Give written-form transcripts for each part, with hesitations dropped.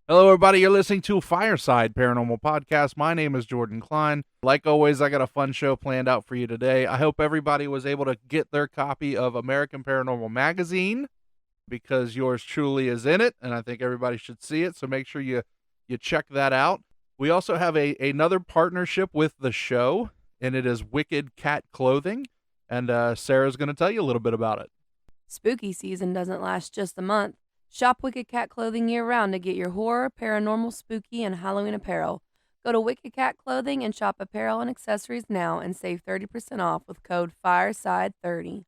Hello, everybody. You're listening to Fireside Paranormal Podcast. My name is Jordan Cline. Like always, I got a fun show planned out for you today. I hope everybody was able to get their copy of American Paranormal Magazine because yours truly is in it, and I think everybody should see it, so make sure you check that out. We also have another partnership with the show, and it is Wicked Cat Clothing, and Sarah's going to tell you a little bit about it. Spooky season doesn't last just a month. Shop Wicked Cat Clothing year-round to get your horror, paranormal, spooky, and Halloween apparel. Go to Wicked Cat Clothing and shop apparel and accessories now and save 30% off with code FIRESIDE30.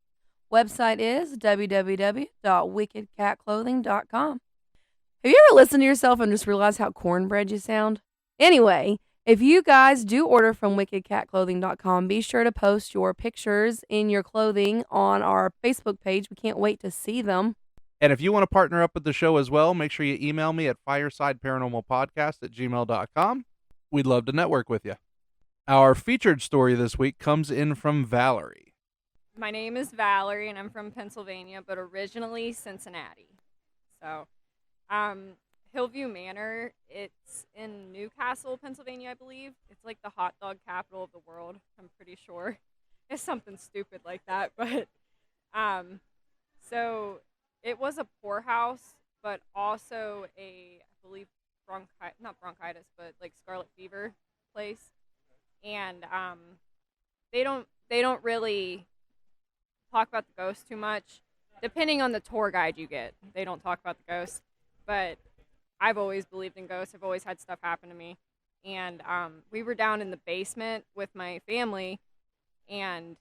Website is www.wickedcatclothing.com. Have you ever listened to yourself and just realized how cornbread you sound? Anyway, if you guys do order from wickedcatclothing.com, be sure to post your pictures in your clothing on our Facebook page. We can't wait to see them. And if you want to partner up with the show as well, make sure you email me at firesideparanormalpodcast@gmail.com. We'd love to network with you. Our featured story this week comes in from Valerie. My name is Valerie, and I'm from Pennsylvania, but originally Cincinnati. So, Hillview Manor, it's in Newcastle, Pennsylvania, I believe. It's like the hot dog capital of the world, I'm pretty sure. It's something stupid like that, but, so it was a poorhouse, but also a, I believe, not bronchitis, but like scarlet fever place. And they don't really talk about the ghost too much. Depending on the tour guide you get, they don't talk about the ghost. But I've always believed in ghosts. I've always had stuff happen to me. And we were down in the basement with my family, and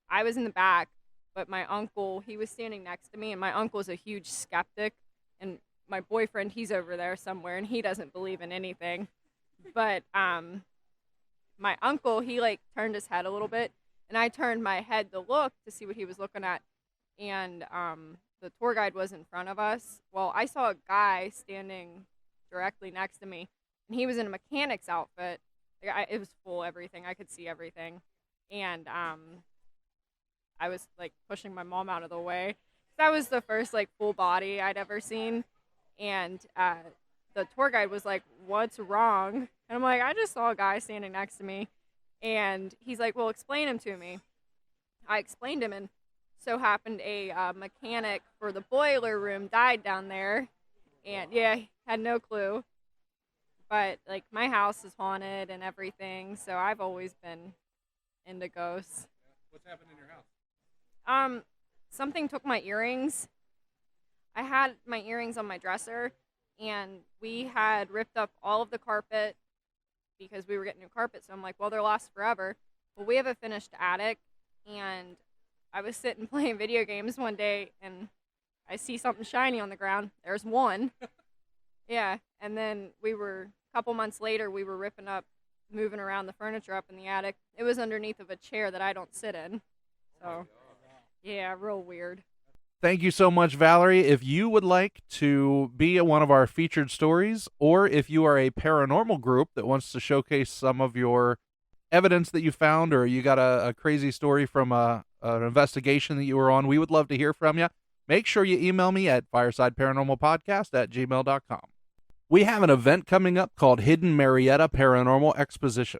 I was in the back. But my uncle, he was standing next to me, and my uncle's a huge skeptic, and my boyfriend, he's over there somewhere, and he doesn't believe in anything. But my uncle, he like turned his head a little bit, and I turned my head to look to see what he was looking at, and the tour guide was in front of us. Well, I saw a guy standing directly next to me, and he was in a mechanic's outfit. It was full everything. I could see everything, and I was like pushing my mom out of the way. That was the first like full body I'd ever seen. And the tour guide was like, "What's wrong?" And I'm like, "I just saw a guy standing next to me." And he's like, "Well, explain him to me." I explained him, and so happened a mechanic for the boiler room died down there. And yeah, he had no clue. But like my house is haunted and everything, so I've always been into ghosts. What's happened in your house? Something took my earrings. I had my earrings on my dresser, and we had ripped up all of the carpet because we were getting new carpet. So I'm like, well, they're lost forever. Well, we have a finished attic, and I was sitting playing video games one day, and I see something shiny on the ground. There's one. Yeah, and then a couple months later, we were moving around the furniture up in the attic. It was underneath of a chair that I don't sit in. So, yeah, real weird. Thank you so much, Valerie. If you would like to be one of our featured stories, or if you are a paranormal group that wants to showcase some of your evidence that you found, or you got a crazy story from an investigation that you were on, we would love to hear from you. Make sure you email me at firesideparanormalpodcast@gmail.com. We have an event coming up called Hidden Marietta Paranormal Exposition.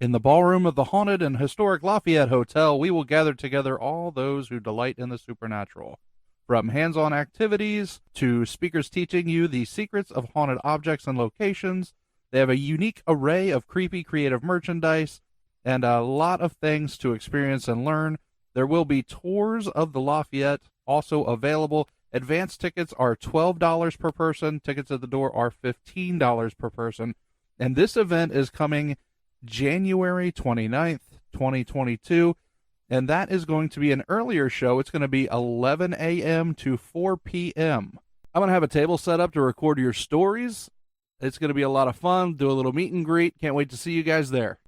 In the ballroom of the haunted and historic Lafayette Hotel, we will gather together all those who delight in the supernatural. From hands-on activities to speakers teaching you the secrets of haunted objects and locations, they have a unique array of creepy creative merchandise and a lot of things to experience and learn. There will be tours of the Lafayette also available. Advance tickets are $12 per person. Tickets at the door are $15 per person. And this event is coming January 29th, 2022, and that is going to be an earlier show. It's going to be 11 a.m. to 4 p.m. I'm going to have a table set up to record your stories It's going to be a lot of fun. Do a little meet and greet. Can't wait to see you guys there.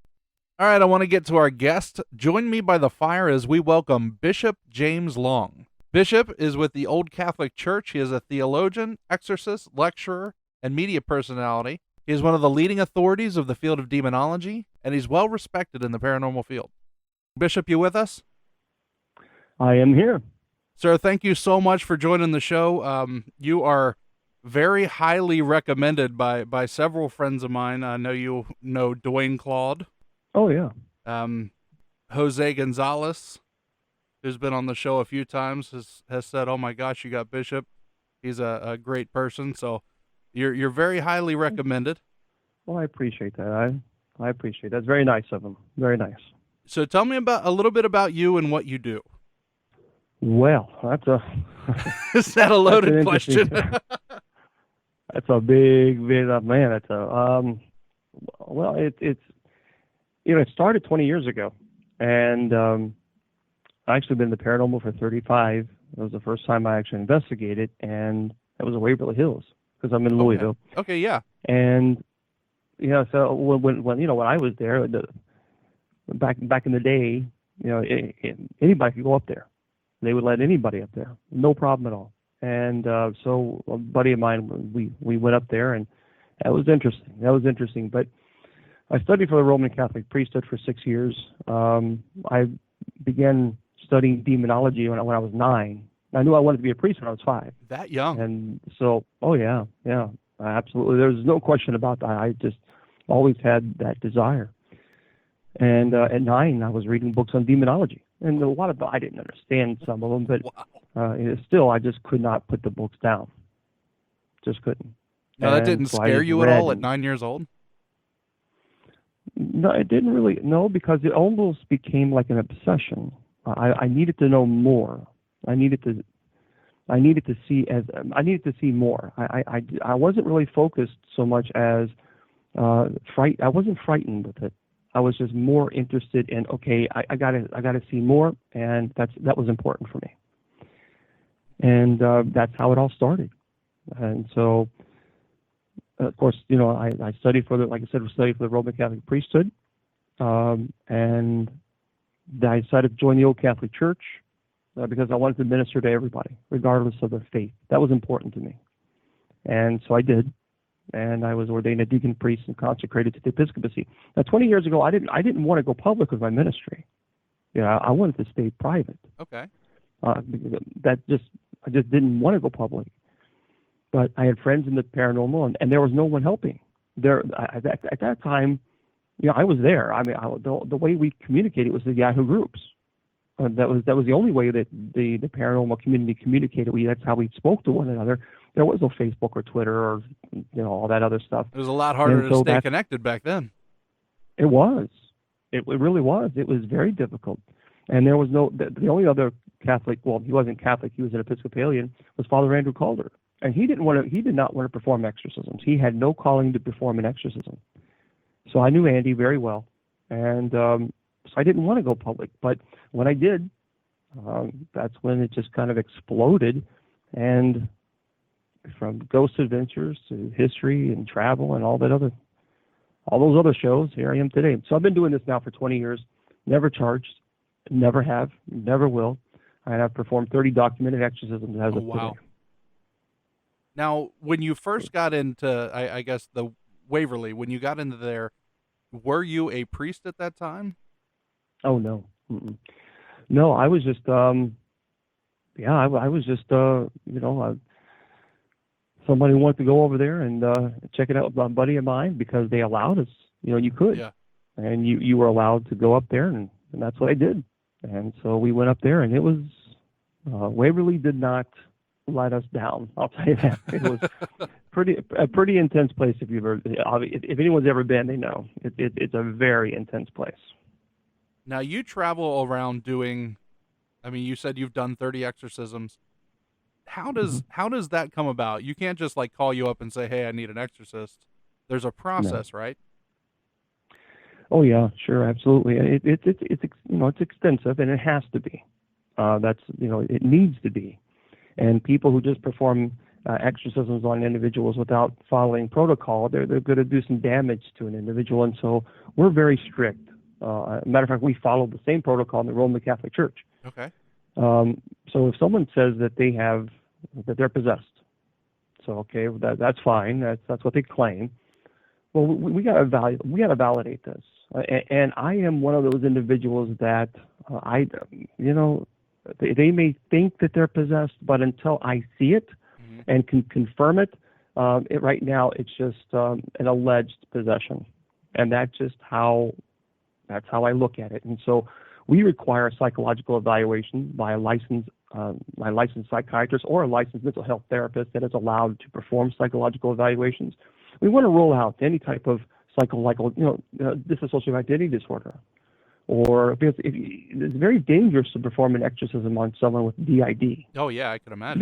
All right, I want to get to our guest. Join me by the fire as we welcome Bishop James Long. Bishop is with the Old Catholic Church. He is a theologian, exorcist, lecturer, and media personality. He is one of the leading authorities of the field of demonology, and he's well respected in the paranormal field. Bishop, you with us? I am here. Sir, thank you so much for joining the show. You are very highly recommended by several friends of mine. I know you know Dwayne Claude. Oh, yeah. Jose Gonzalez, who's been on the show a few times, has said, "Oh my gosh, you got Bishop. He's a great person." So you're very highly recommended. Well, I appreciate that. I appreciate that. That's very nice of him. Very nice. So tell me a little bit about you and what you do. Well, that's a Is that a loaded question? That's a big man. It's a well, it's it started 20 years ago, and I actually been in the paranormal for 35. It was the first time I actually investigated, and that was in Waverly Hills because I'm in Louisville. Okay, yeah. And so when I was there, back in the day, anybody could go up there. They would let anybody up there, no problem at all. And so a buddy of mine, we went up there, and that was interesting. But I studied for the Roman Catholic priesthood for 6 years. I began studying demonology when I was 9. I knew I wanted to be a priest when I was 5. That young? And so, oh yeah, absolutely. There's no question about that. I just always had that desire. And at 9, I was reading books on demonology. And a lot of them, I didn't understand some of them, but still, I just could not put the books down. Just couldn't. No, that didn't scare you at all at 9 years old? No, it didn't really. No, because it almost became like an obsession. I needed to know more. I needed to see more. I wasn't really focused so much as I wasn't frightened with it. I was just more interested in, okay, I gotta see more, and that was important for me. And that's how it all started. And so, of course, I studied for the Roman Catholic priesthood, and I decided to join the Old Catholic Church because I wanted to minister to everybody, regardless of their faith. That was important to me, and so I did. And I was ordained a deacon priest and consecrated to the episcopacy. Now, 20 years ago, I didn't want to go public with my ministry. I wanted to stay private. Okay. I just didn't want to go public. But I had friends in the paranormal, and there was no one helping. At that time, I was there. I mean, the way we communicated was the Yahoo groups. That was the only way that the paranormal community communicated. That's how we spoke to one another. There was no Facebook or Twitter or all that other stuff. It was a lot harder to stay connected back then. It was. It really was. It was very difficult. And there was the only other Catholic. Well, he wasn't Catholic. He was an Episcopalian. Was Father Andrew Calder, and he did not want to perform exorcisms. He had no calling to perform an exorcism. So I knew Andy very well, and so I didn't want to go public. But when I did, that's when it just kind of exploded, and from ghost adventures to history and travel and all those other shows, here I am today. So I've been doing this now for 20 years, never charged, never have, never will. And I've performed 30 documented exorcisms as of today. Now, when you first got into, I guess, the Waverly, when you got into there, were you a priest at that time? Oh, no. Mm-mm. No, I was just, I was just, somebody wanted to go over there and check it out with a buddy of mine because they allowed us. You could. Yeah. And you were allowed to go up there, and that's what I did. And so we went up there, and it was, Waverly did not let us down. I'll tell you that. It was a pretty intense place. If anyone's ever been, they know. It's a very intense place. Now, you travel around doing, you said you've done 30 exorcisms. How does that come about? You can't just call you up and say, "Hey, I need an exorcist." There's a process, right? Oh yeah, sure, absolutely. It's extensive, and it has to be. It needs to be. And people who just perform exorcisms on individuals without following protocol, they're going to do some damage to an individual. And so we're very strict. Matter of fact, we follow the same protocol in the Roman Catholic Church. Okay. So if someone says that they're possessed, so okay, that's fine. That's what they claim. Well, we got to validate this. And I am one of those individuals that they may think that they're possessed, but until I see it and can confirm it, right now it's just an alleged possession, and that's how I look at it. And so we require a psychological evaluation by a licensed psychiatrist or a licensed mental health therapist that is allowed to perform psychological evaluations. We want to rule out any type of psychological, dissociative identity disorder, or because it's very dangerous to perform an exorcism on someone with DID. Oh yeah, I can imagine.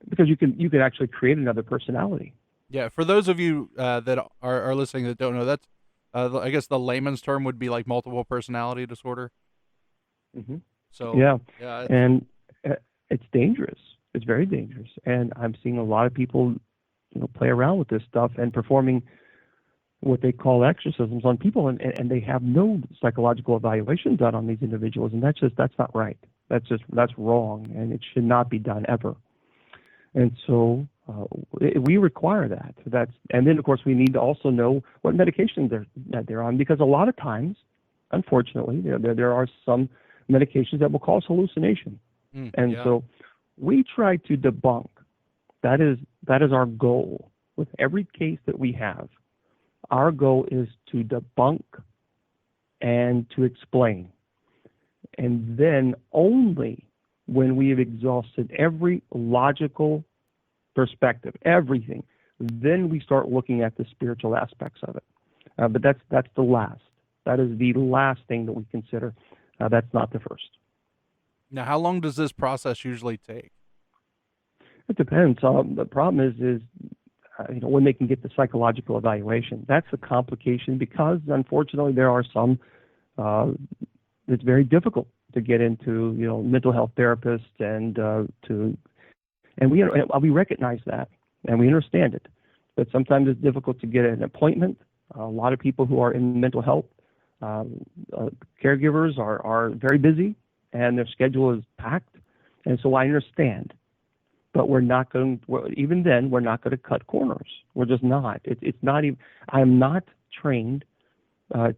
Because you can actually create another personality. Yeah, for those of you that are listening that don't know, that's I guess the layman's term would be like multiple personality disorder. Mm-hmm. So yeah, yeah, and it's dangerous. It's very dangerous, and I'm seeing a lot of people, play around with this stuff and performing what they call exorcisms on people, and they have no psychological evaluation done on these individuals, and that's not right. That's wrong, and it should not be done ever. And so we require that. And then of course we need to also know what medication they're on, because a lot of times, unfortunately, there are some medications that will cause hallucination, so we try to debunk. That is our goal with every case that we have. Our goal is to debunk and to explain. And then only when we have exhausted every logical perspective, everything, then we start looking at the spiritual aspects of it. But that's the last. That is the last thing that we consider. That's not the first. Now, how long does this process usually take? It depends. The problem is when they can get the psychological evaluation. That's a complication, because unfortunately there are some. It's very difficult to get into, mental health therapists and we recognize that and we understand it, but sometimes it's difficult to get an appointment. A lot of people who are in mental health caregivers are very busy and their schedule is packed, and so I understand. But we're not going. Even then, we're not going to cut corners. We're just not. It's not even. I am not trained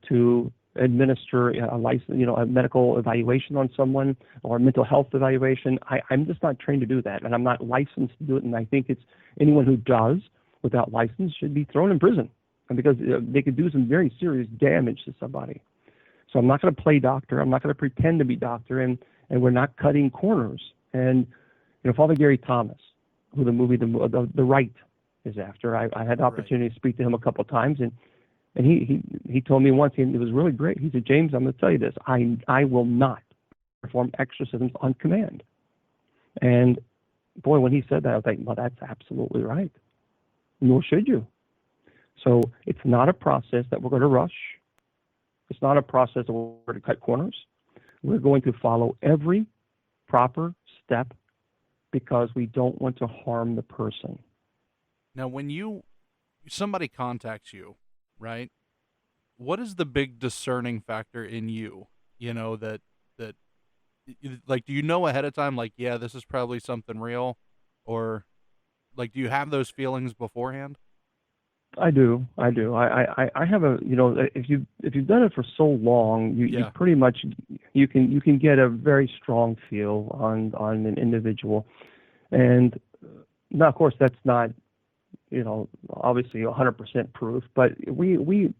to administer a medical evaluation on someone or a mental health evaluation. I'm just not trained to do that, and I'm not licensed to do it. And I think it's anyone who does without license should be thrown in prison, and because they could do some very serious damage to somebody. So I'm not going to play doctor. I'm not going to pretend to be doctor, and we're not cutting corners. And Father Gary Thomas, who the movie The Right is after, I had the opportunity to speak to him a couple of times, and he told me once, and it was really great. He said, James, I'm going to tell you this. I will not perform exorcisms on command. And boy, when he said that, I was like, well, that's absolutely right. Nor should you. So it's not a process that we're going to rush. It's not a process that we're going to cut corners. We're going to follow every proper step, because we don't want to harm the person. Now, when somebody contacts you, right, what is the big discerning factor in you? That like, do you know ahead of time, like, yeah, this is probably something real, or like, do you have those feelings beforehand? I do. I have a, if you've done it for so long, you pretty much, you can get a very strong feel on an individual. And now, of course, that's not, obviously 100% proof, but we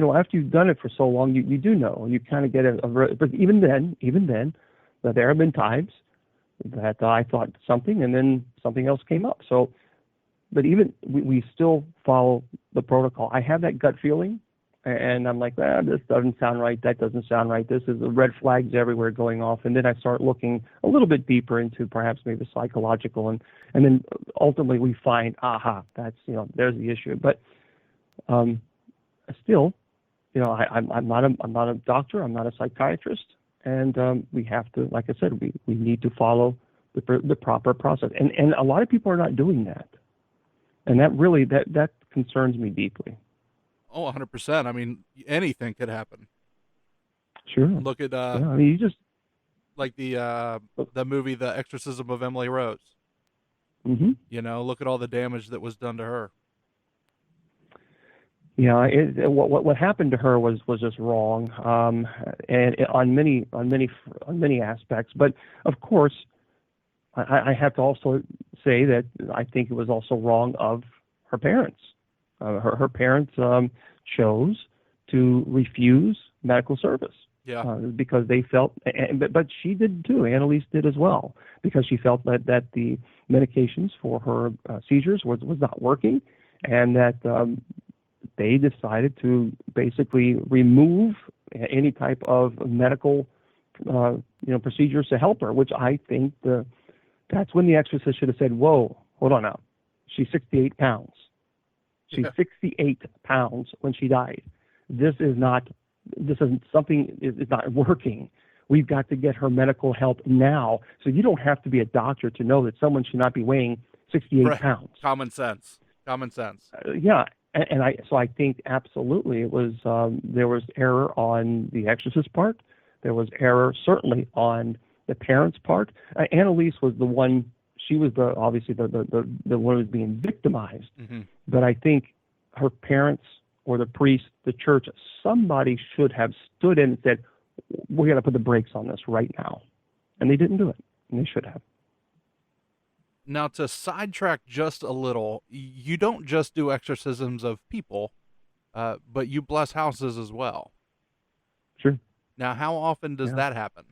after you've done it for so long, you do know, you kind of get but even then, there have been times that I thought something and then something else came up. So, but even we still follow the protocol. I have that gut feeling, and I'm like, this doesn't sound right. That doesn't sound right. This is the red flags everywhere going off. And then I start looking a little bit deeper into perhaps maybe psychological, and then ultimately we find, that's, there's the issue. But still, I'm not a doctor. I'm not a psychiatrist, and we have to, like I said, we need to follow the proper process. And a lot of people are not doing that. And that really, that concerns me deeply. Oh, 100%. I mean, anything could happen. Sure. Look at Yeah, I mean, you just... like the movie The Exorcism of Emily Rose. Mm-hmm. You know, look at all the damage that was done to her. Yeah, what happened to her was just wrong, and on many aspects. But of course, I have to also say that I think it was also wrong of her parents. Her parents chose to refuse medical service. Yeah. Because they felt, but she did too. Annalise did as well, because she felt that the medications for her seizures was not working, and that they decided to basically remove any type of medical procedures to help her. Which I think that's when the exorcist should have said, "Whoa, hold on now, she's 68 pounds. She's 68 pounds when she died. This isn't something is not working. We've got to get her medical help now." So you don't have to be a doctor to know that someone should not be weighing 68 pounds. Common sense. Yeah, and I think absolutely it was there was error on the exorcist's part. There was error certainly on the parents' part. Annalise was the one. She was obviously the one who was being victimized. Mm-hmm. But I think her parents or the priest, the church, somebody should have stood in and said, "We got to put the brakes on this right now," and they didn't do it, and they should have. Now, to sidetrack just a little, you don't just do exorcisms of people, but you bless houses as well. Sure. Now, how often does that happen?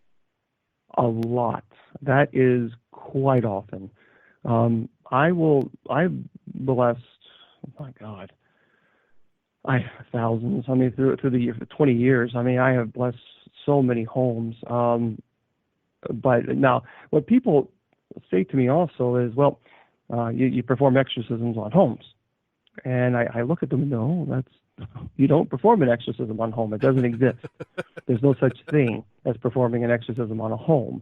A lot. That is quite often. I've blessed, oh my God, thousands. I mean, through the year, 20 years. I mean, I have blessed so many homes. But now, what people say to me also is, well, you perform exorcisms on homes, and I look at them. No, you don't perform an exorcism on home. It doesn't exist. There's no such thing as performing an exorcism on a home.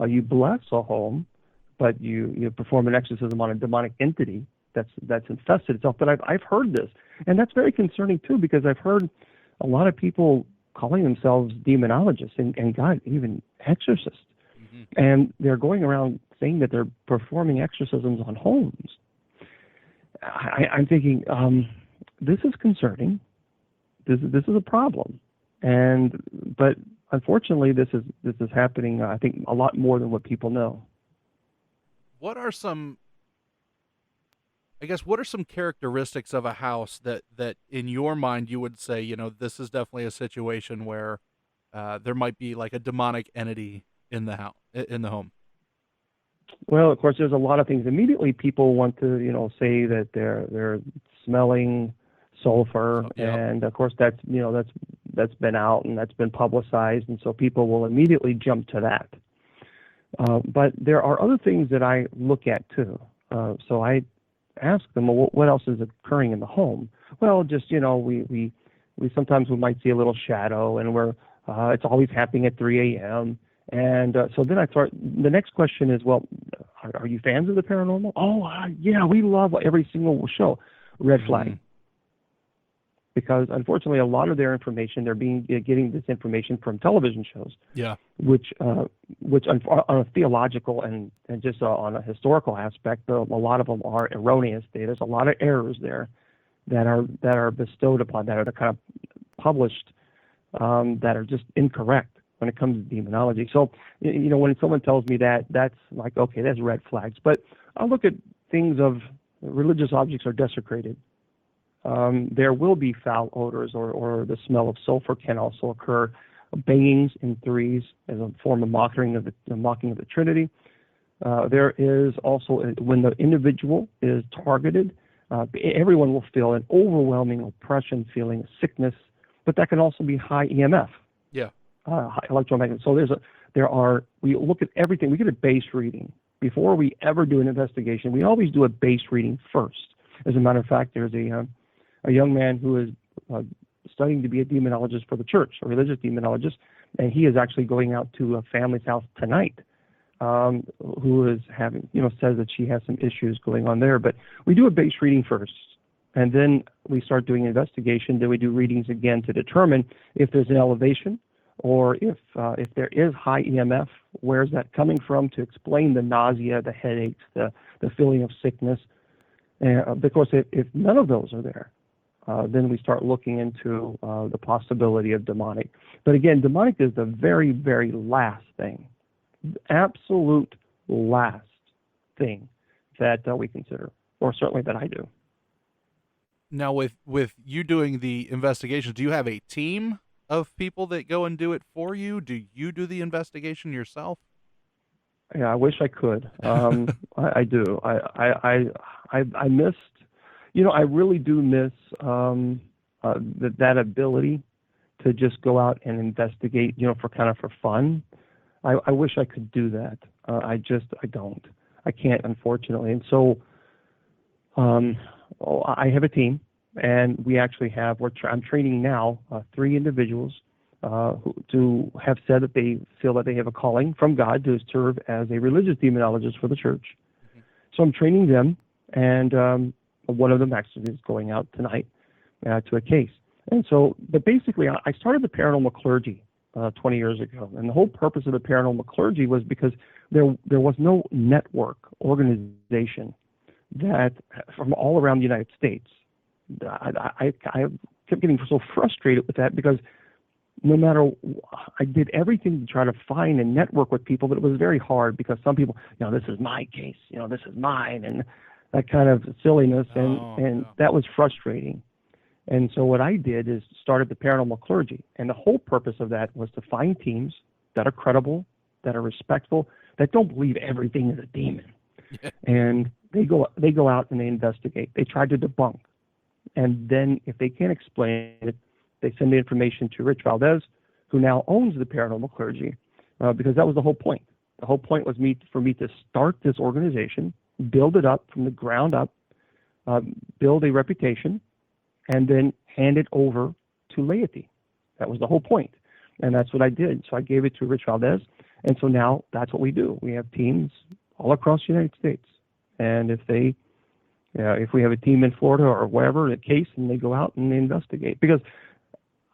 You bless a home, but you perform an exorcism on a demonic entity that's infested itself. But I've heard this, and that's very concerning too, because I've heard a lot of people calling themselves demonologists and God, even exorcists, and they're going around saying that they're performing exorcisms on homes. I'm thinking, this is concerning. This is a problem, but unfortunately, this is happening. I think a lot more than what people know. What are some characteristics of a house that in your mind you would say, this is definitely a situation where there might be like a demonic entity in the house, in the home? Well, of course, there's a lot of things. Immediately, people want to, say that they're smelling sulfur, and of course, that's been out and that's been publicized, and so people will immediately jump to that. But there are other things that I look at too. So I ask them, well, what else is occurring in the home? Well, just we sometimes we might see a little shadow, and it's always happening at 3 a.m. And so then I start. The next question is, well, are you fans of the paranormal? Oh, yeah, we love every single show. Red flag. Because unfortunately, a lot of their information, they're getting this information from television shows. Yeah. Which on a theological and just on a historical aspect, a lot of them are erroneous. There's a lot of errors there that are bestowed upon that are kind of published that are just incorrect when it comes to demonology. So, when someone tells me that, that's like, okay, that's red flags. But I'll look at things of religious objects are desecrated. There will be foul odors or the smell of sulfur can also occur. Bangings in threes as a form of mocking of the Trinity. There is also, when the individual is targeted, everyone will feel an overwhelming oppression feeling, of sickness, but that can also be high EMF. Yeah. Electromagnetic. So we look at everything. We get a base reading. Before we ever do an investigation, we always do a base reading first. As a matter of fact, there's a young man who is studying to be a demonologist for the church, a religious demonologist, and he is actually going out to a family's house tonight who is having, says that she has some issues going on there. But we do a base reading first, and then we start doing investigation. Then we do readings again to determine if there's an elevation or if there is high EMF, where's that coming from, to explain the nausea, the headaches, the feeling of sickness. And of course, if none of those are there, then we start looking into the possibility of demonic. But again, demonic is the very, very last thing, absolute last thing that we consider, or certainly that I do. Now, with you doing the investigations, do you have a team of people that go and do it for you? Do you do the investigation yourself? Yeah, I wish I could. I do. I missed. I really do miss that ability to just go out and investigate, for fun. I wish I could do that. I don't. I can't, unfortunately. And so I have a team, and we actually have, I'm training now 3 individuals who have said that they feel that they have a calling from God to serve as a religious demonologist for the church. Mm-hmm. So I'm training them, and one of them actually is going out tonight to a case. And so, but basically, I started the paranormal clergy 20 years ago, and the whole purpose of the paranormal clergy was because there was no network organization that from all around the United States. I kept getting so frustrated with that because no matter, I did everything to try to find and network with people, but it was very hard because some people, this is my case, this is mine, and that kind of silliness, and that was frustrating. And so what I did is started the paranormal clergy, and the whole purpose of that was to find teams that are credible, that are respectful, that don't believe everything is a demon. And they go out and they investigate. They try to debunk. And then if they can't explain it, they send the information to Rich Valdez, who now owns the paranormal clergy, because that was the whole point. The whole point was for me to start this organization, build it up from the ground up, build a reputation, and then hand it over to laity. That was the whole point. And that's what I did. So I gave it to Rich Valdez. And so now that's what we do. We have teams all across the United States. And if we have a team in Florida or wherever, a case, and they go out and they investigate. Because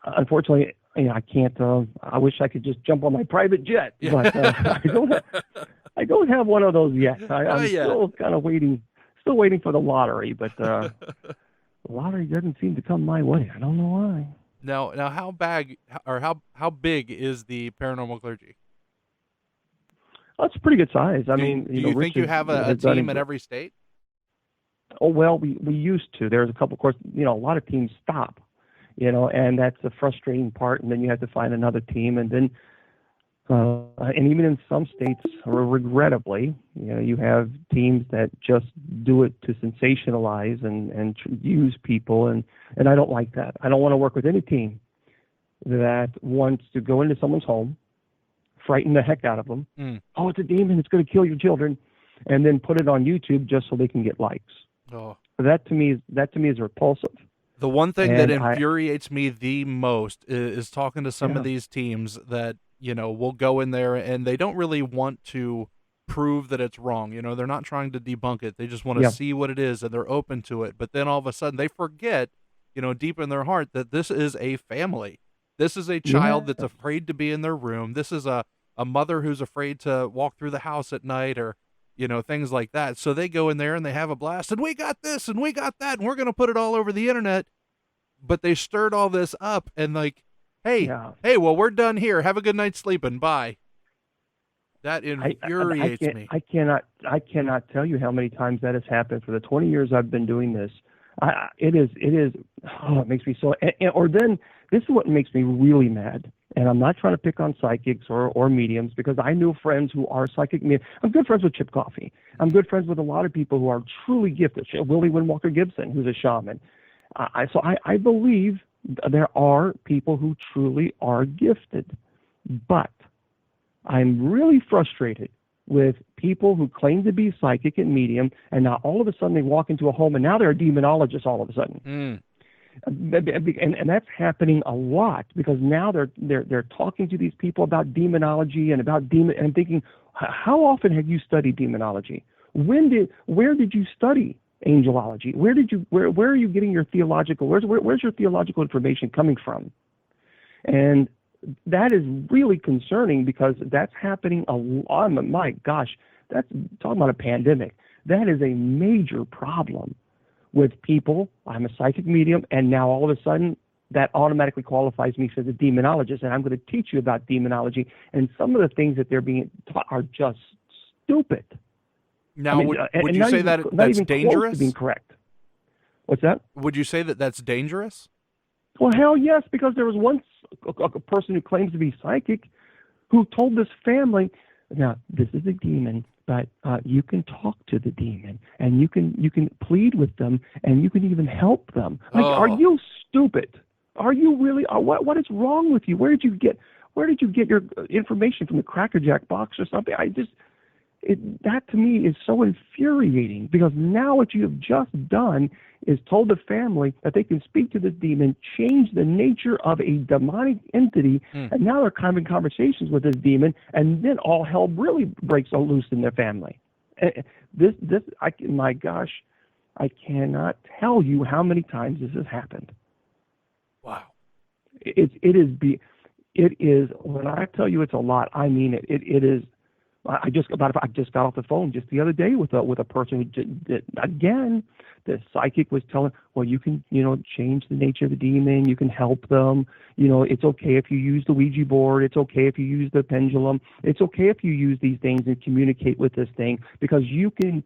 unfortunately, I can't, I wish I could just jump on my private jet, but I don't have one of those yet. I'm still kind of waiting for the lottery, but the lottery doesn't seem to come my way. I don't know why. Now, how big is the paranormal clergy? Well, it's a pretty good size. I mean, do you think you have a team in every state? Oh, well, we used to. There's a couple, of course, a lot of teams stop, and that's the frustrating part. And then you have to find another team. And then, and even in some states, regrettably, you have teams that just do it to sensationalize and use people. And I don't like that. I don't want to work with any team that wants to go into someone's home, frighten the heck out of them. Oh, it's a demon. It's going to kill your children. And then put it on YouTube just so they can get likes. Oh. That to me is repulsive. The one thing that infuriates me the most is talking to some of these teams that, will go in there and they don't really want to prove that it's wrong. They're not trying to debunk it. They just want to see what it is, and they're open to it. But then all of a sudden they forget, deep in their heart, that this is a family. This is a child that's afraid to be in their room. This is a mother who's afraid to walk through the house at night, or things like that. So they go in there and they have a blast, and we got this and we got that, and we're going to put it all over the internet. But they stirred all this up and hey, well, we're done here. Have a good night sleeping. Bye. That infuriates me. I cannot tell you how many times that has happened for the 20 years I've been doing this. It makes me so, or then this is what makes me really mad. And I'm not trying to pick on psychics or mediums, because I know friends who are psychic mediums. I'm good friends with Chip Coffey. I'm good friends with a lot of people who are truly gifted. Willie Windwalker Gibson, who's a shaman. So I believe there are people who truly are gifted. But I'm really frustrated with people who claim to be psychic and medium, and now all of a sudden they walk into a home and now they're a demonologist all of a sudden. And that's happening a lot because now they're talking to these people about demonology and about demon, and I'm thinking, how often have you studied demonology? Where did you study angelology? Where are you getting your theological? Where's your theological information coming from? And that is really concerning because that's happening a lot. My gosh, that's talking about a pandemic. That is a major problem with people. I'm a psychic medium, and now all of a sudden that automatically qualifies me as a demonologist, and I'm going to teach you about demonology. And some of the things that they're being taught are just stupid. Now, would you say that that's dangerous? To being correct. What's that? Would you say that that's dangerous? Well, hell yes, because there was once a person who claims to be psychic who told this family, now, this is a demon, but you can talk to the demon, and you can plead with them, and you can even help them. Like, Are you stupid? Are you really? What is wrong with you? Where did you get your information from, the Cracker Jack box or something? That to me is so infuriating, because now what you have just done is told the family that they can speak to the demon, change the nature of a demonic entity, and now they're having conversations with this demon, and then all hell really breaks loose in their family. My gosh, I cannot tell you how many times this has happened. Wow. It is, when I tell you it's a lot, I mean it. It is. I just got off the phone just the other day with a person who again, the psychic was telling, well, you can change the nature of the demon, you can help them, it's okay if you use the Ouija board, it's okay if you use the pendulum, it's okay if you use these things and communicate with this thing, because you can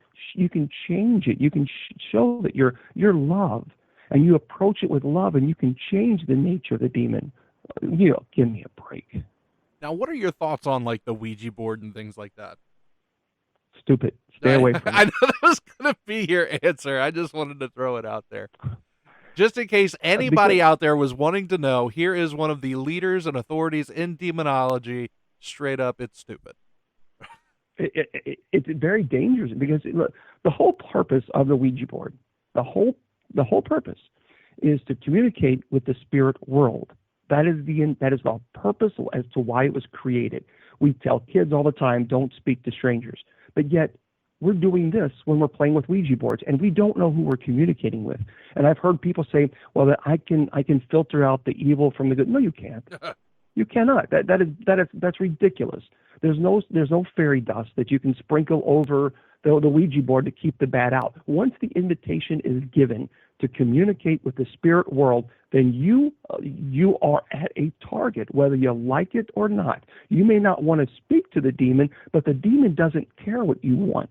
change it, you can show that you're love, and you approach it with love, and you can change the nature of the demon. Give me a break. Now, what are your thoughts on like the Ouija board and things like that? Stupid. Stay away from it. I know that was going to be your answer. I just wanted to throw it out there. Just in case anybody out there was wanting to know, here is one of the leaders and authorities in demonology. Straight up, it's stupid. It's very dangerous, because look, the whole purpose of the Ouija board, the whole purpose is to communicate with the spirit world. That is the purpose as to why it was created. We tell kids all the time, don't speak to strangers. But yet, we're doing this when we're playing with Ouija boards, and we don't know who we're communicating with. And I've heard people say, well, that I can filter out the evil from the good. No, you can't. You cannot. That's ridiculous. There's no fairy dust that you can sprinkle over the Ouija board to keep the bad out. Once the invitation is given to communicate with the spirit world, then you are at a target, whether you like it or not. You may not want to speak to the demon, but the demon doesn't care what you want.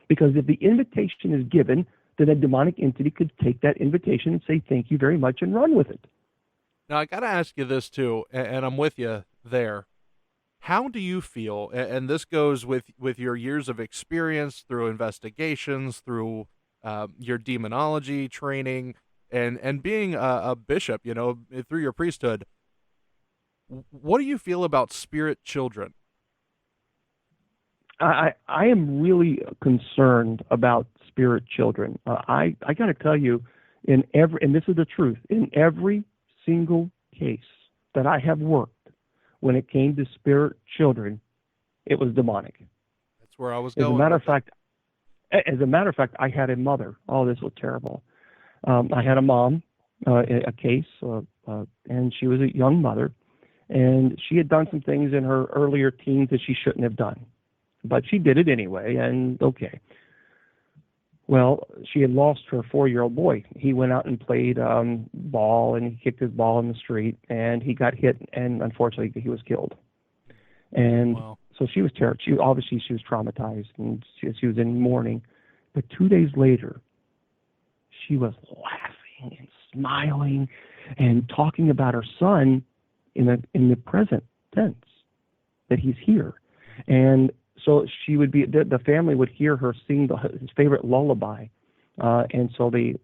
Because if the invitation is given, then a demonic entity could take that invitation and say, thank you very much, and run with it. Now, I got to ask you this too, and I'm with you there. How do you feel, and this goes with your years of experience through investigations, through your demonology training, and being a bishop, through your priesthood, what do you feel about spirit children? I am really concerned about spirit children. I got to tell you, and this is the truth, in every single case that I have worked, when it came to spirit children, it was demonic. That's where I was going. As a matter of fact, I had a mother. Oh, this was terrible. I had a mom, a case, and she was a young mother, and she had done some things in her earlier teens that she shouldn't have done, but she did it anyway, and okay. Well, she had lost her 4-year-old boy. He went out and played ball, and he kicked his ball in the street, and he got hit, and unfortunately, he was killed. And wow. So she was terrified. She was traumatized, and she was in mourning. But 2 days later, she was laughing and smiling and talking about her son in the present tense, that he's here. And so she would be, the family would hear her sing his favorite lullaby, and so they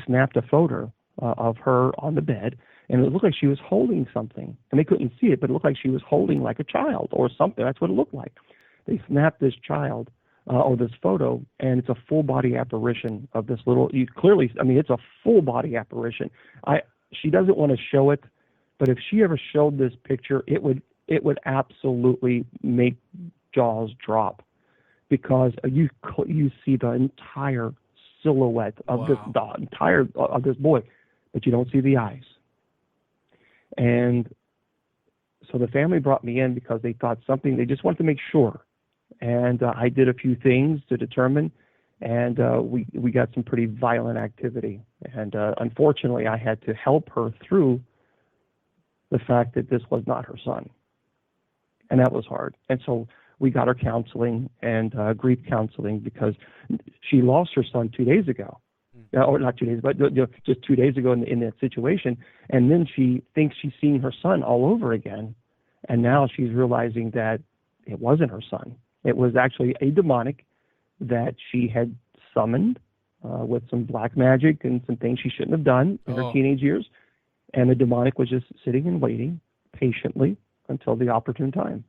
snapped a photo of her on the bed, and it looked like she was holding something, and they couldn't see it, but it looked like she was holding like a child or something. That's what it looked like. They snapped this child or this photo, and it's a full body apparition of this little. You clearly, I mean, it's a full body apparition. She doesn't want to show it, but if she ever showed this picture, it would absolutely make jaws drop, because you see the entire silhouette of this boy, but you don't see the eyes. And so the family brought me in because they thought something. They just wanted to make sure. And I did a few things to determine, and we got some pretty violent activity. And unfortunately, I had to help her through the fact that this was not her son. And that was hard. And so we got her counseling and grief counseling, because she lost her son 2 days ago. Or not 2 days, but just 2 days ago in that situation. And then she thinks she's seeing her son all over again. And now she's realizing that it wasn't her son. It was actually a demonic that she had summoned with some black magic and some things she shouldn't have done in her teenage years. And the demonic was just sitting and waiting patiently until the opportune time.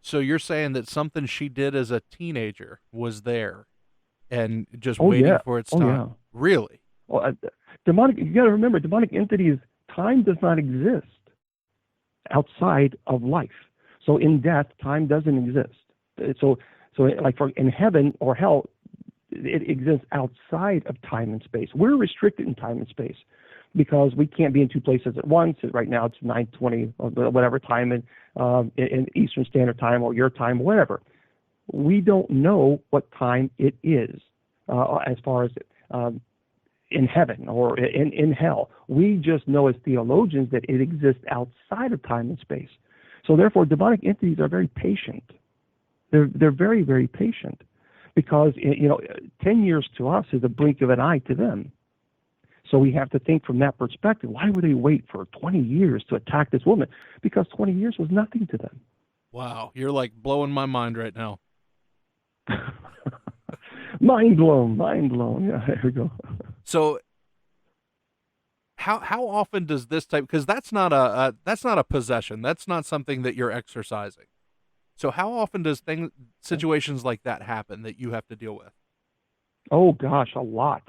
So you're saying that something she did as a teenager was there and just waiting for its time? Yeah. Really? Well, demonic, you got to remember, demonic entities, time does not exist outside of life. So in death, time doesn't exist. So like in heaven or hell, it exists outside of time and space. We're restricted in time and space because we can't be in two places at once. Right now it's 9:20 or whatever time in Eastern Standard Time or your time, whatever. We don't know what time it is as far as in heaven or in hell. We just know as theologians that it exists outside of time and space. So therefore, demonic entities are very patient. They're very, very patient, because 10 years to us is the blink of an eye to them. So we have to think from that perspective. Why would they wait for 20 years to attack this woman? Because 20 years was nothing to them. Wow, you're like blowing my mind right now. Mind blown. Yeah, there we go. So how often does this type, because that's not a possession, that's not something that you're exercising. So how often does situations like that happen that you have to deal with? Oh gosh, a lot.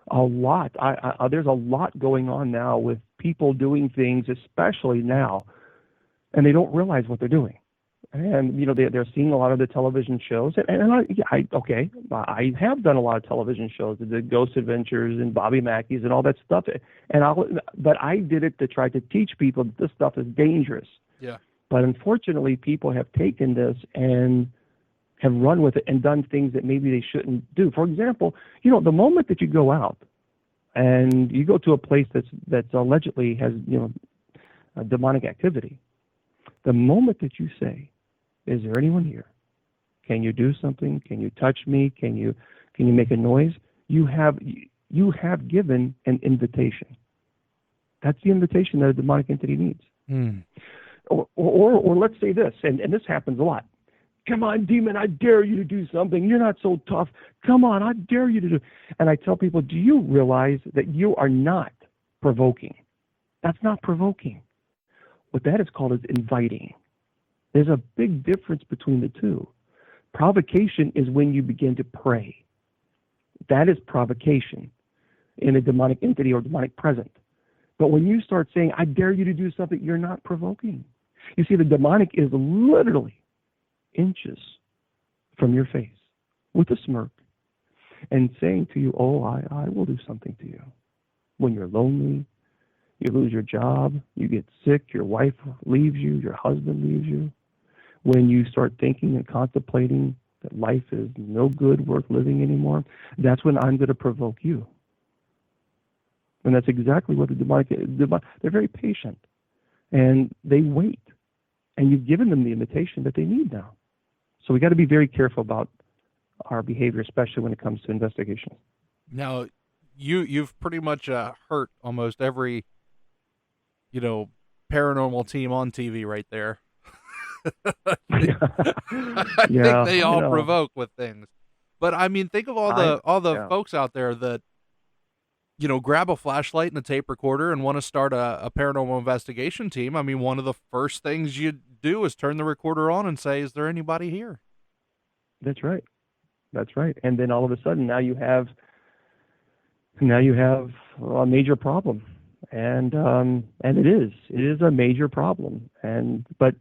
There's a lot going on now with people doing things, especially now, and they don't realize what they're doing. And they're seeing a lot of the television shows, and I have done a lot of television shows, the Ghost Adventures and Bobby Mackey's and all that stuff. But I did it to try to teach people that this stuff is dangerous. Yeah. But unfortunately, people have taken this and have run with it and done things that maybe they shouldn't do. For example, the moment that you go out and you go to a place that's allegedly has a demonic activity, the moment that you say, "Is there anyone here? Can you do something? Can you touch me? Can you make a noise?" You have given an invitation. That's the invitation that a demonic entity needs. Or let's say this, and this happens a lot. "Come on, demon, I dare you to do something. You're not so tough. Come on, I dare you to do." And I tell people, do you realize that you are not provoking? That's not provoking. What that is called is inviting. There's a big difference between the two. Provocation is when you begin to pray. That is provocation in a demonic entity or demonic presence. But when you start saying, "I dare you to do something," you're not provoking. You see, the demonic is literally inches from your face with a smirk and saying to you, "Oh, I will do something to you." When you're lonely, you lose your job, you get sick, your wife leaves you, your husband leaves you. When you start thinking and contemplating that life is no good, worth living anymore, that's when I'm going to provoke you. And that's exactly what the demonic is. They're very patient, and they wait. And you've given them the invitation that they need now. So we got to be very careful about our behavior, especially when it comes to investigations. Now, you've pretty much hurt almost every, paranormal team on TV right there. I think they all provoke with things. But I mean, think of all the folks out there that, grab a flashlight and a tape recorder and want to start a paranormal investigation team. I mean, one of the first things you do is turn the recorder on and say, "Is there anybody here?" That's right. That's right. And then all of a sudden, now you have a major problem, and it is a major problem, but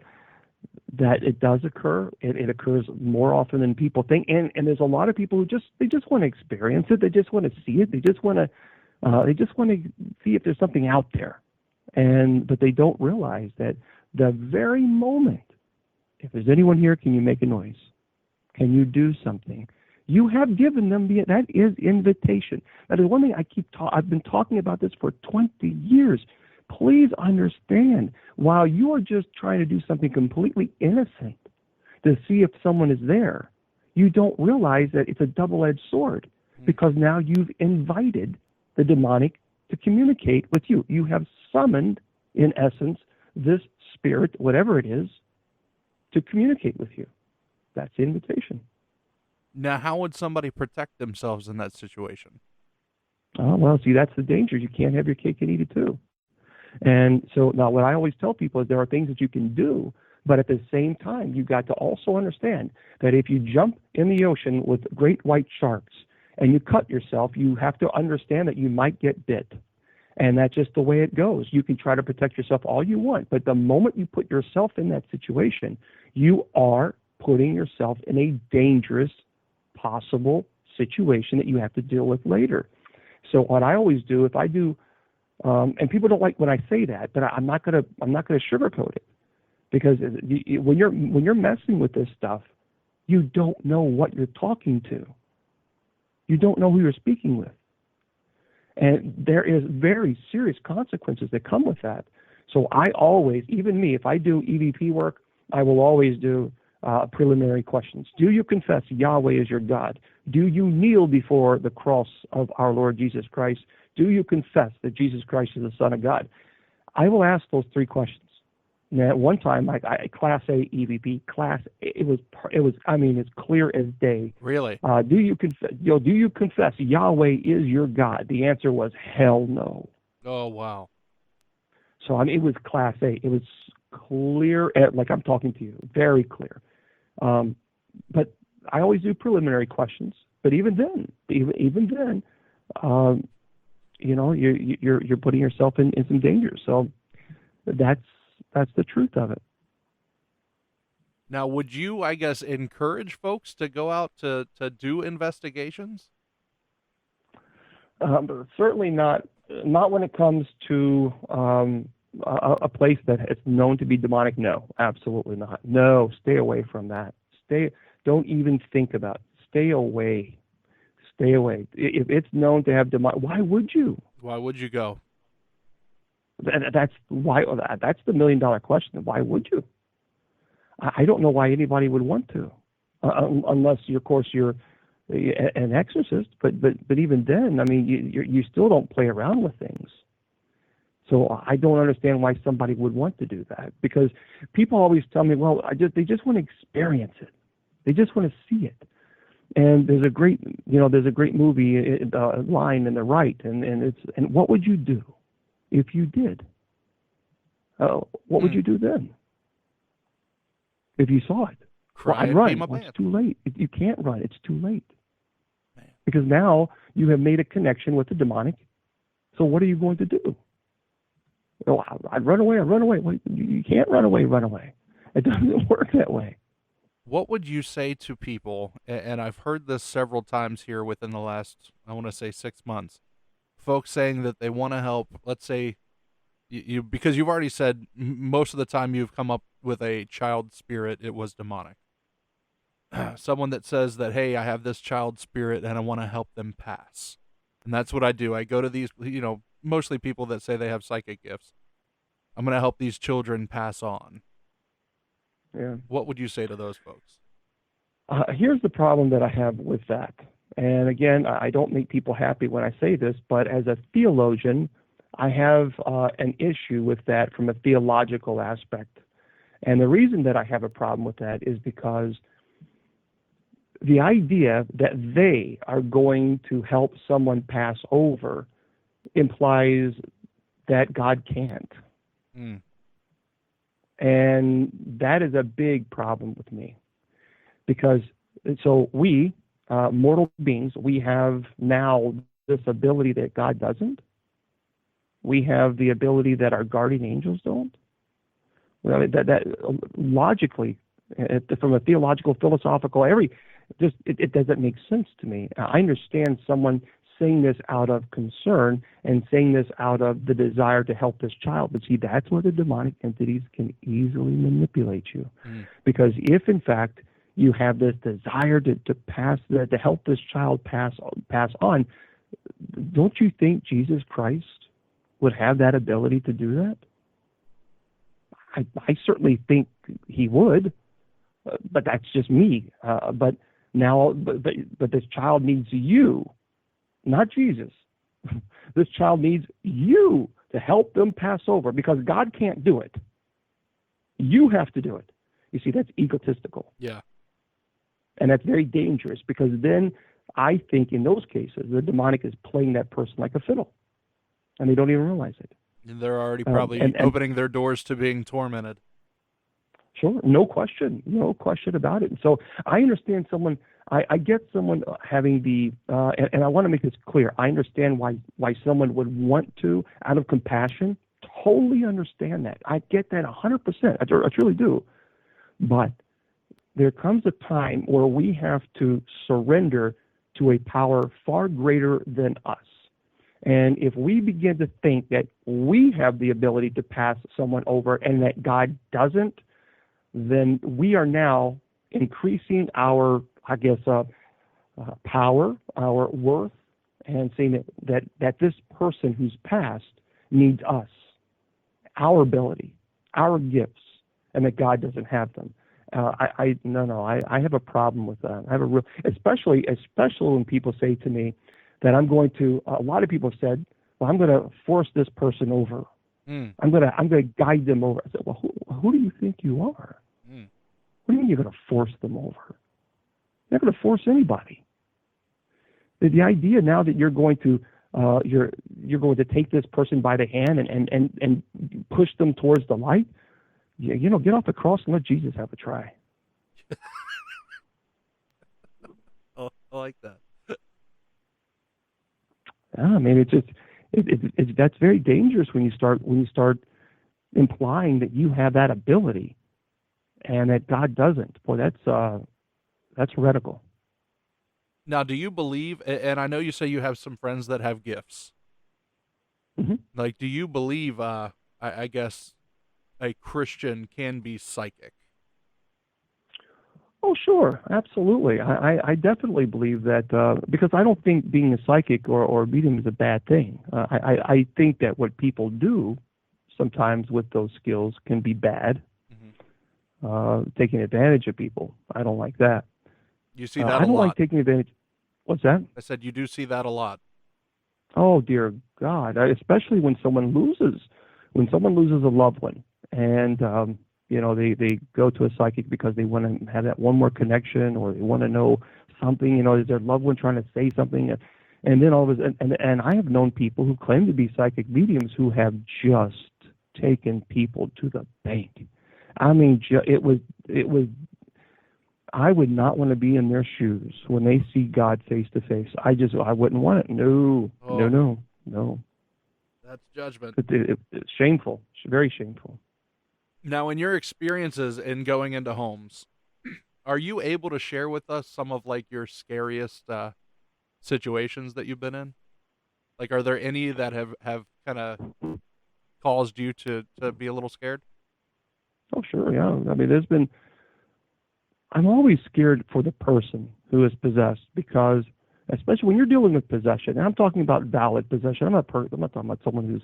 that it does occur. It occurs more often than people think, and there's a lot of people who just want to experience it. They just want to see it. They just want to see if there's something out there, but they don't realize that the very moment, if there's anyone here, can you make a noise? Can you do something? You have given them that is invitation. That is one thing I've been talking about this for 20 years. Please understand, while you are just trying to do something completely innocent to see if someone is there, you don't realize that it's a double-edged sword, because now you've invited the demonic to communicate with you. You have summoned, in essence, this spirit, whatever it is, to communicate with you. That's the invitation. Now, how would somebody protect themselves in that situation? Well, see, that's the danger. You can't have your cake and eat it too. And so now what I always tell people is there are things that you can do, but at the same time, you've got to also understand that if you jump in the ocean with great white sharks and you cut yourself, you have to understand that you might get bit. And that's just the way it goes. You can try to protect yourself all you want, but the moment you put yourself in that situation, you are putting yourself in a dangerous possible situation that you have to deal with later. So what I always do, if I do, and people don't like when I say that, but I'm not gonna sugarcoat it, because when you're messing with this stuff, you don't know what you're talking to. You don't know who you're speaking with, and there is very serious consequences that come with that. So I always, even me, if I do EVP work, I will always do preliminary questions. Do you confess Yahweh is your God? Do you kneel before the cross of our Lord Jesus Christ? Do you confess that Jesus Christ is the Son of God? I will ask those three questions. Now, at one time, Class A EVP, it was. I mean, it's clear as day. Really? Do you confess Yahweh is your God? The answer was hell no. Oh, wow. So I mean, it was Class A. It was clear, like I'm talking to you, very clear. But I always do preliminary questions. But even then, you're putting yourself in some danger. So that's the truth of it. Now, would you, I guess, encourage folks to go out to do investigations? Certainly not when it comes to a place that is known to be demonic. No, absolutely not. No, stay away from that. Don't even think about it. Stay away. Stay away. If it's known to have demonic, why would you? Why would you go? That's why. That's the $1 million question. Why would you? I don't know why anybody would want to, unless, of course, you're an exorcist. But even then, I mean, you still don't play around with things. So I don't understand why somebody would want to do that, because people always tell me, well, they just want to experience it. They just want to see it. And there's a great movie, line in the right, and what would you do if you did? What would you do then? If you saw it? Cry I'd and run. pee my Well, pants. it's too late. You can't run. It's too late. Man. Because now you have made a connection with the demonic. So what are you going to do? Oh, I'd run away. Well, you can't run away. It doesn't work that way. What would you say to people, and I've heard this several times here within the last, I want to say 6 months, folks saying that they want to help, let's say, you because you've already said most of the time you've come up with a child spirit, it was demonic. Someone that says that, hey, I have this child spirit and I want to help them pass. And that's what I do. I go to these, mostly people that say they have psychic gifts. I'm going to help these children pass on. Yeah. What would you say to those folks? Here's the problem that I have with that. And again, I don't make people happy when I say this, but as a theologian, I have an issue with that from a theological aspect. And the reason that I have a problem with that is because the idea that they are going to help someone pass over implies that God can't. Mm. And that is a big problem with me, because And so we, mortal beings, we have now this ability that God doesn't. We have the ability that our guardian angels don't. Well, that logically, from a theological, philosophical, it doesn't make sense to me. I understand someone saying this out of concern and saying this out of the desire to help this child. But see, that's where the demonic entities can easily manipulate you. Because if, in fact, you have this desire to help this child pass on, don't you think Jesus Christ would have that ability to do that? I certainly think he would, but that's just me. But this child needs you, not Jesus. This child needs you to help them pass over, because God can't do it. You have to do it. You see, that's egotistical. Yeah. And that's very dangerous, because then I think in those cases, the demonic is playing that person like a fiddle, and they don't even realize it. And they're already probably opening their doors to being tormented. Sure, no question about it. And so I understand someone. I get someone having the, and I want to make this clear. I understand why someone would want to, out of compassion. Totally understand that. I get that 100%. I truly do. But there comes a time where we have to surrender to a power far greater than us. And if we begin to think that we have the ability to pass someone over and that God doesn't, then we are now increasing our, power, our worth, and saying that this person who's passed needs us, our ability, our gifts, and that God doesn't have them. I have a problem with that. I have a real, especially when people say to me that I'm going to. A lot of people have said, "Well, I'm going to force this person over. I'm going to guide them over." I said, "Well, who do you think you are? What do you mean you're going to force them over? You're not going to force anybody." The idea now that you're going to take this person by the hand and push them towards the light. Get off the cross and let Jesus have a try. Oh, I like that. I mean, that's very dangerous when you start implying that you have that ability and that God doesn't. Boy, that's heretical. Now, do you believe? And I know you say you have some friends that have gifts. Mm-hmm. Like, do you believe? I guess a Christian can be psychic. Oh, sure. Absolutely. I definitely believe that, because I don't think being a psychic or medium is a bad thing. I think that what people do sometimes with those skills can be bad, taking advantage of people. I don't like that. You see that a lot. I don't like taking advantage. What's that? I said you do see that a lot. Oh, dear God. Especially when someone loses a loved one. And, they go to a psychic because they want to have that one more connection, or they want to know something, is their loved one trying to say something? And then all of a sudden, and I have known people who claim to be psychic mediums who have just taken people to the bank. I mean, it was, I would not want to be in their shoes when they see God face to face. I wouldn't want it. No. That's judgment. It's shameful. It's very shameful. Now, in your experiences in going into homes, are you able to share with us some of like your scariest situations that you've been in? Like, are there any that have kind of caused you to be a little scared? Oh, sure, yeah. I mean, I'm always scared for the person who is possessed, because especially when you're dealing with possession, and I'm talking about valid possession. I'm not talking about someone who's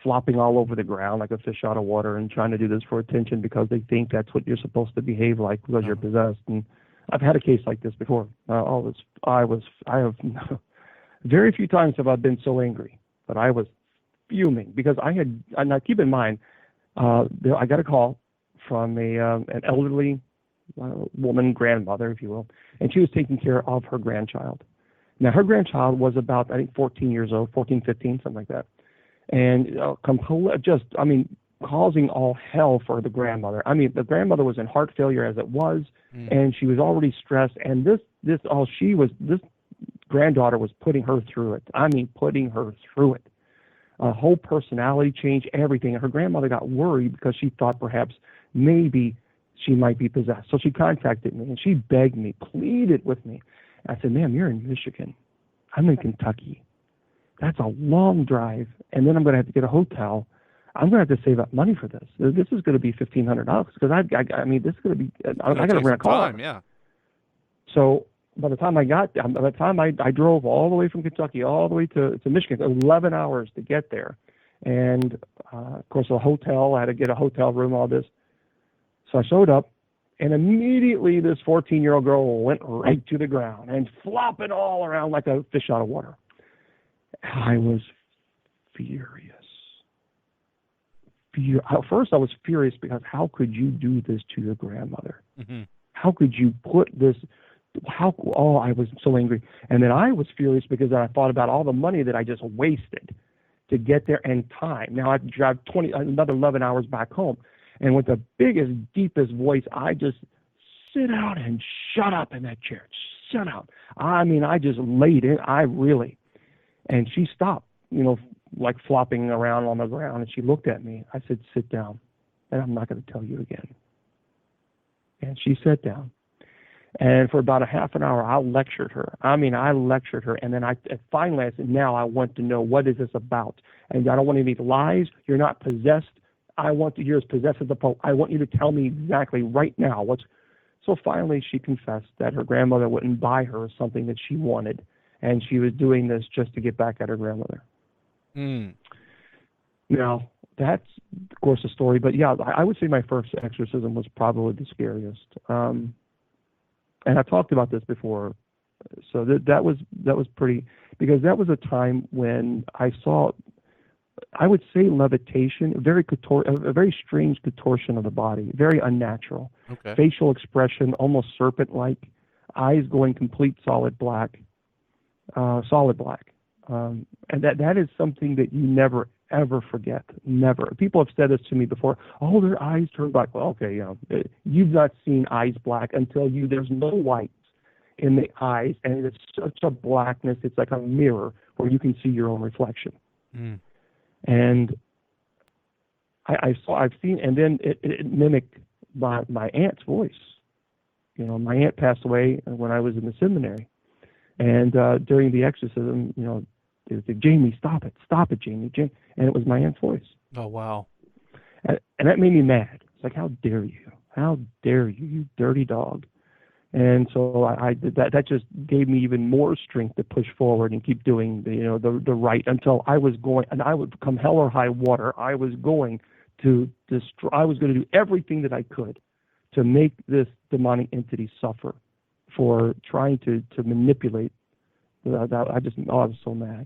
flopping all over the ground like a fish out of water and trying to do this for attention because they think that's what you're supposed to behave like because you're possessed. And I've had a case like this before. I have very few times have I been so angry, but I was fuming because now keep in mind, I got a call from an elderly woman, grandmother, if you will, and she was taking care of her grandchild. Now, her grandchild was about, I think, 14 years old, 14, 15, something like that. And causing all hell for the grandmother. I mean, the grandmother was in heart failure as it was, and she was already stressed. And this granddaughter was putting her through it. I mean, putting her through it. A whole personality change, everything. And her grandmother got worried because she thought perhaps maybe she might be possessed. So she contacted me and she begged me, pleaded with me. I said, ma'am, you're in Michigan. I'm in Kentucky. That's a long drive. And then I'm going to have to get a hotel. I'm going to have to save up money for this. This is going to be $1,500 because I mean, this is going to be, I got to rent a car. Yeah. So by the time I drove all the way from Kentucky all the way to Michigan, 11 hours to get there. And, of course, a hotel, I had to get a hotel room, all this. So I showed up, and immediately this 14-year-old girl went right to the ground and flopping all around like a fish out of water. I was furious. First, I was furious because how could you do this to your grandmother? Mm-hmm. How could you put this... I was so angry. And then I was furious because I thought about all the money that I just wasted to get there and time. Now I have to drive another 11 hours back home. And with the biggest, deepest voice, I just sit out and shut up in that chair. Shut up. I mean, I just laid in. And she stopped, like flopping around on the ground. And she looked at me. I said, sit down. And I'm not going to tell you again. And she sat down. And for about a half an hour, I lectured her. And then I finally said, now I want to know, what is this about? And I don't want any lies. You're not possessed. You're as possessed as the Pope. I want you to tell me exactly right now So finally she confessed that her grandmother wouldn't buy her something that she wanted. And she was doing this just to get back at her grandmother. Mm. Now, that's, of course, a story. But yeah, I would say my first exorcism was probably the scariest. And I talked about this before, so that was pretty, because that was a time when I saw, I would say, levitation, a very strange contortion of the body, very unnatural. Okay. Facial expression, almost serpent-like, eyes going complete solid black. And that is something that you never ever forget. Never. People have said this to me before. Oh, their eyes turn black. Well, okay, you've not seen eyes black until there's no whites in the eyes, and it's such a blackness. It's like a mirror where you can see your own reflection. Mm. And I've seen, and then it mimicked my aunt's voice. My aunt passed away when I was in the seminary, and during the exorcism, it was like, Jamie, stop it, Jamie. And it was my aunt's voice. Oh, wow. And that made me mad. It's like, how dare you, you dirty dog. And so I did that. That just gave me even more strength to push forward and keep doing the right until I was going, and I would come hell or high water. I was going to destroy. I was going to do everything that I could to make this demonic entity suffer for trying to manipulate. I was so mad.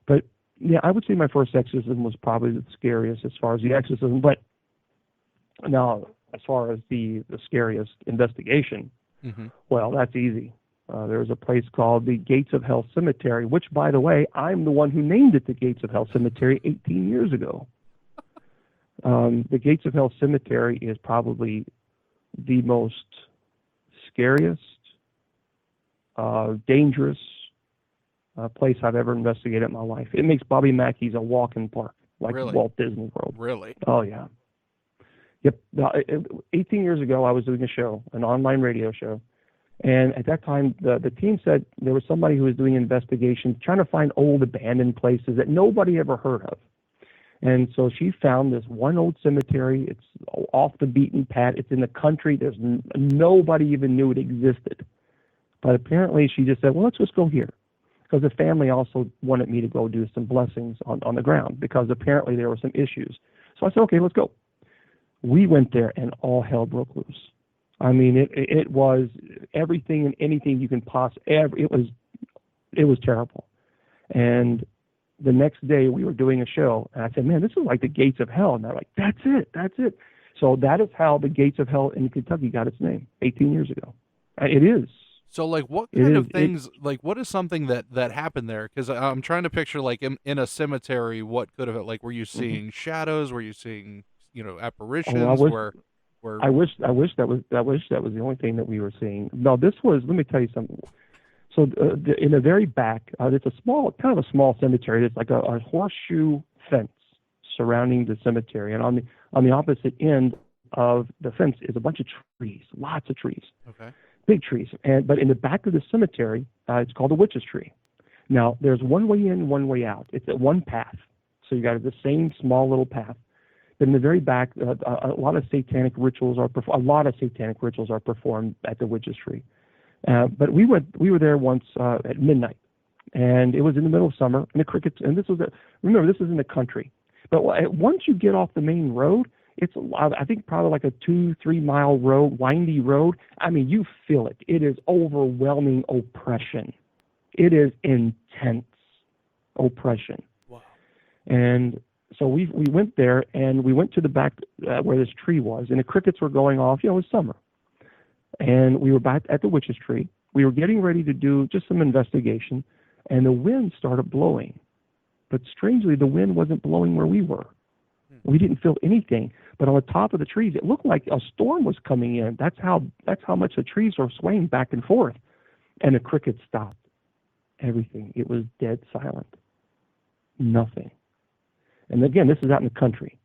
But yeah, I would say my first exorcism was probably the scariest as far as the exorcism. But now, as far as the scariest investigation, well, that's easy. There's a place called the Gates of Hell Cemetery, which, by the way, I'm the one who named it the Gates of Hell Cemetery 18 years ago. The Gates of Hell Cemetery is probably the most scariest, dangerous place I've ever investigated in my life. It makes Bobby Mackey's a walk in park, like really? Walt Disney World. Really? Oh, yeah. Yep. 18 years ago, I was doing a show, an online radio show. And at that time, the team said there was somebody who was doing an investigation, trying to find old abandoned places that nobody ever heard of. And so she found this one old cemetery. It's off the beaten path. It's in the country. There's nobody even knew it existed. But apparently she just said, well, let's just go here. Because the family also wanted me to go do some blessings on the ground, because apparently there were some issues. So I said, okay, let's go. We went there and all hell broke loose. I mean, it was everything and anything you can it was terrible. And the next day we were doing a show, and I said, man, this is like the Gates of Hell. And they're like, that's it. So that is how the Gates of Hell in Kentucky got its name 18 years ago. It is. So, like, what It kind is of things, like, what is something that happened there? Because I'm trying to picture, like, in a cemetery, what could have, like, were you Mhm. seeing shadows? Were you seeing, Oh, apparitions? Were I wish that was the only thing that we were seeing. No, this was. Let me tell you something. So in the very back, it's a kind of a small cemetery. It's like a horseshoe fence surrounding the cemetery, and on the opposite end of the fence is a bunch of trees, lots of trees, okay? big trees. But in the back of the cemetery, it's called a witch's tree. Now there's one way in, one way out. It's at one path, so you got the same small little path. But in the very back, a lot of satanic rituals are performed at the witch's tree. But we were there once at midnight, and it was in the middle of summer, and the crickets. And remember, this is in the country. But once you get off the main road, it's I think probably like a 2-3 mile road, windy road. I mean, you feel it. It is overwhelming oppression. It is intense oppression. Wow. And so we went there, and we went to the back where this tree was, and the crickets were going off. It was summer. And we were back at the witch's tree. We were getting ready to do just some investigation, and the wind started blowing. But strangely, the wind wasn't blowing where we were. We didn't feel anything. But on the top of the trees, it looked like a storm was coming in. That's how much the trees were swaying back and forth. And the crickets stopped. Everything. It was dead silent. Nothing. And again, this is out in the country.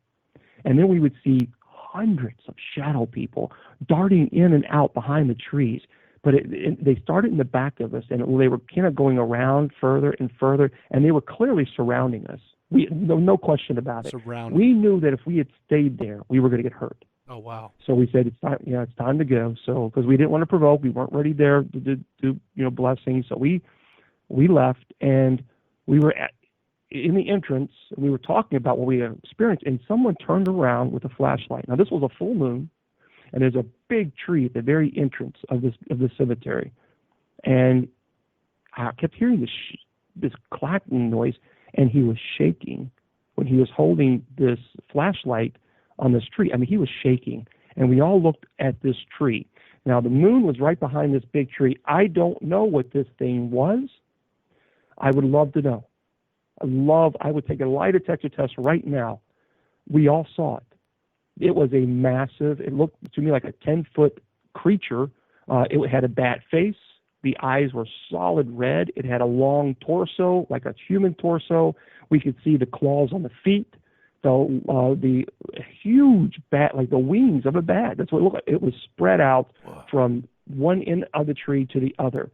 And then we would see hundreds of shadow people darting in and out behind the trees. But they started in the back of us, and they were kind of going around further and further, and they were clearly surrounding us. No question about it. We knew that if we had stayed there, we were going to get hurt. Oh, wow. So we said, it's time to go. So, because we didn't want to provoke, we weren't ready there to do blessings. So we left, and we were in the entrance. We were talking about what we had experienced, and someone turned around with a flashlight. Now, this was a full moon, and there's a big tree at the very entrance of the cemetery. And I kept hearing this clacking noise, and he was shaking when he was holding this flashlight on this tree. I mean, he was shaking, and we all looked at this tree. Now, the moon was right behind this big tree. I don't know what this thing was. I would love to know. I would take a lie detector test right now. We all saw it. It was a massive, it looked to me like a 10-foot creature. It had a bat face. The eyes were solid red. It had a long torso, like a human torso. We could see the claws on the feet, the huge bat, like the wings of a bat. That's what it looked like. It was spread out from one end of the tree to the other.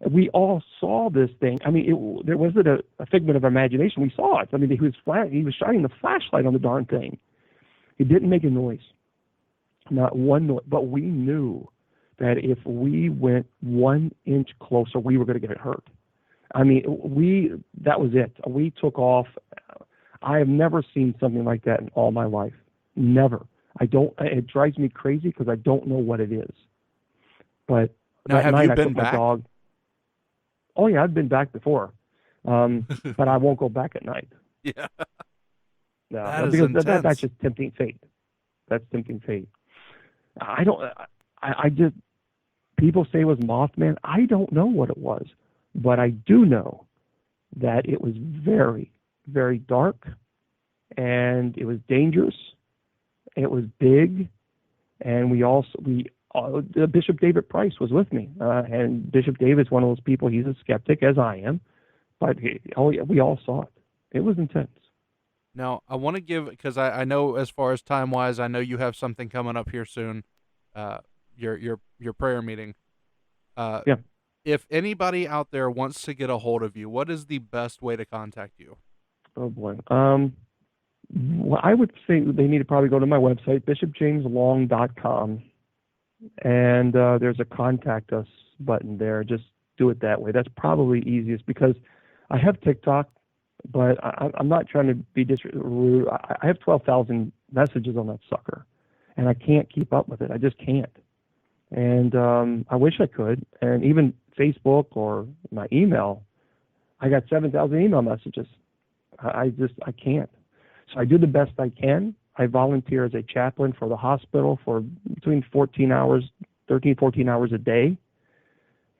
We all saw this thing. I mean, there wasn't a figment of imagination. We saw it. I mean, he was shining the flashlight on the darn thing. It didn't make a noise, not one noise. But we knew that if we went 1 inch closer, we were going to get hurt. I mean, that was it. We took off. I have never seen something like that in all my life. Never. It drives me crazy because I don't know what it is. But now, have you been my back? Dog. Oh yeah, I've been back before, but I won't go back at night. Yeah. No, that is because intense. that's just tempting fate. That's tempting fate. I just, people say it was Mothman. I don't know what it was, but I do know that it was very, very dark, and it was dangerous. It was big, and Bishop David Price was with me, and Bishop David's one of those people. He's a skeptic, as I am, but we all saw it. It was intense. Now, I want to give, because I know as far as time-wise, I know you have something coming up here soon, your prayer meeting. Yeah. If anybody out there wants to get a hold of you, what is the best way to contact you? Oh, boy. Well, I would say they need to probably go to my website, bishopjameslong.com, and there's a contact us button there. Just do it that way. That's probably easiest because I have TikTok, but I'm not trying to be rude. I have 12,000 messages on that sucker, and I can't keep up with it. I just can't. And I wish I could. And even Facebook or my email, I got 7,000 email messages. I can't. So I do the best I can. I volunteer as a chaplain for the hospital for between 13, 14 hours a day.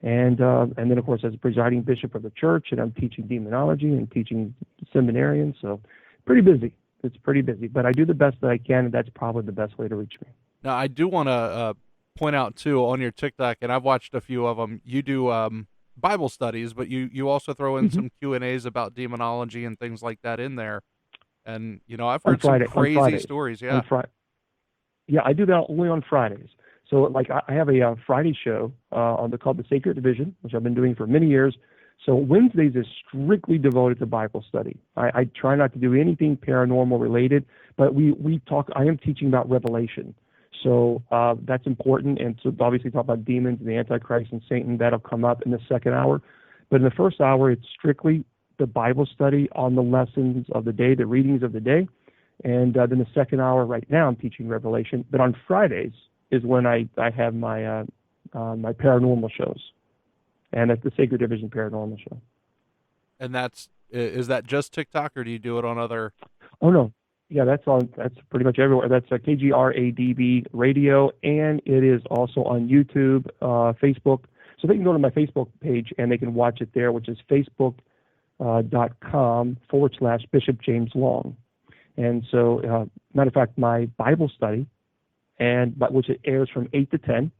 And then, of course, as presiding bishop of the church, and I'm teaching demonology and teaching seminarians. So pretty busy. It's pretty busy. But I do the best that I can, and that's probably the best way to reach me. Now, I do want to point out, too, on your TikTok, and I've watched a few of them, you do Bible studies, but you also throw in some Q&As about demonology and things like that in there. And, I've heard some crazy stories. Yeah. Yeah, I do that only on Fridays. So, like, I have a Friday show called The Sacred Division, which I've been doing for many years. So Wednesdays is strictly devoted to Bible study. I try not to do anything paranormal related, but we talk. I am teaching about Revelation. So that's important. And so obviously talk about demons and the Antichrist and Satan. That'll come up in the second hour. But in the first hour, it's strictly the Bible study on the lessons of the day, the readings of the day. And then the second hour, right now, I'm teaching Revelation. But on Fridays is when I have my my paranormal shows. And that's the Sacred Division Paranormal Show. And is that just TikTok, or do you do it on other? Oh, no. Yeah, that's pretty much everywhere. That's KGRADB Radio, and it is also on YouTube, Facebook. So they can go to my Facebook page and they can watch it there, which is facebook.com/Bishop James Long. And so, matter of fact, my Bible study, which it airs from 8 to 10,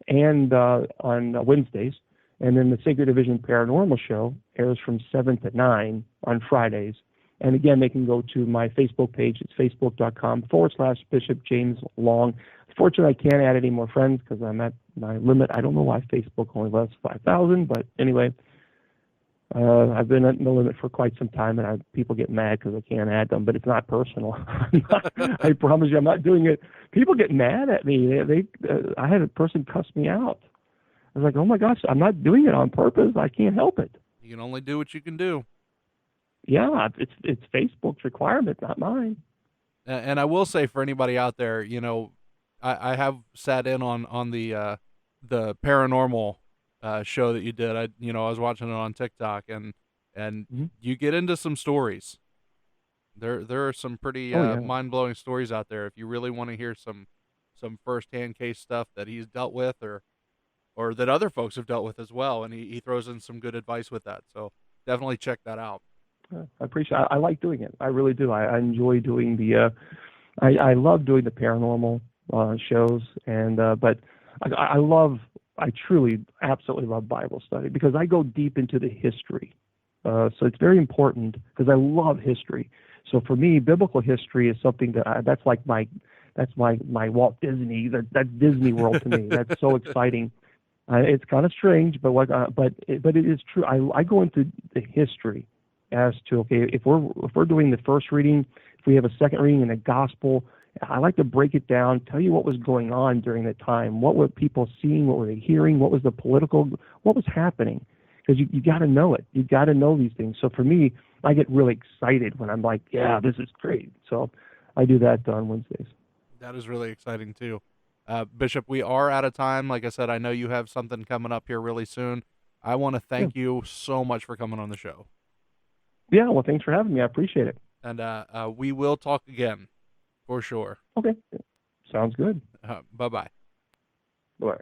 and on Wednesdays. And then the Sacred Division Paranormal Show airs from 7 to 9 on Fridays. And again, they can go to my Facebook page. It's facebook.com/Bishop James Long. Fortunately, I can't add any more friends because I'm at my limit. I don't know why Facebook only lets 5,000, but anyway, I've been at the limit for quite some time, and people get mad because I can't add them, but it's not personal. I promise you, I'm not doing it. People get mad at me. I had a person cuss me out. I was like, oh my gosh, I'm not doing it on purpose. I can't help it. You can only do what you can do. Yeah, it's Facebook's requirement, not mine. And I will say, for anybody out there, I have sat in on the paranormal show that you did. I was watching it on TikTok, and you get into some stories. There are some pretty mind-blowing stories out there. If you really want to hear some first-hand case stuff that he's dealt with, or that other folks have dealt with as well, and he throws in some good advice with that. So definitely check that out. I appreciate it. I like doing it. I really do. I enjoy doing I love doing the paranormal shows, but I truly, absolutely love Bible study because I go deep into the history. So it's very important because I love history. So for me, biblical history is something that's my Walt Disney. That's Disney World to me. That's so exciting. It's kind of strange, but it is true. I go into the history as to, okay, if we're doing the first reading, if we have a second reading in the gospel, I like to break it down, tell you what was going on during that time, what were people seeing, what were they hearing, what was the political, what was happening, because you got to know it. You got to know these things. So for me, I get really excited when I'm like, yeah, this is great. So I do that on Wednesdays. That is really exciting too. Bishop, we are out of time. Like I said, I know you have something coming up here really soon. I want to thank you so much for coming on the show. Yeah, well, thanks for having me. I appreciate it. And we will talk again, for sure. Okay. Sounds good. Bye-bye. Bye.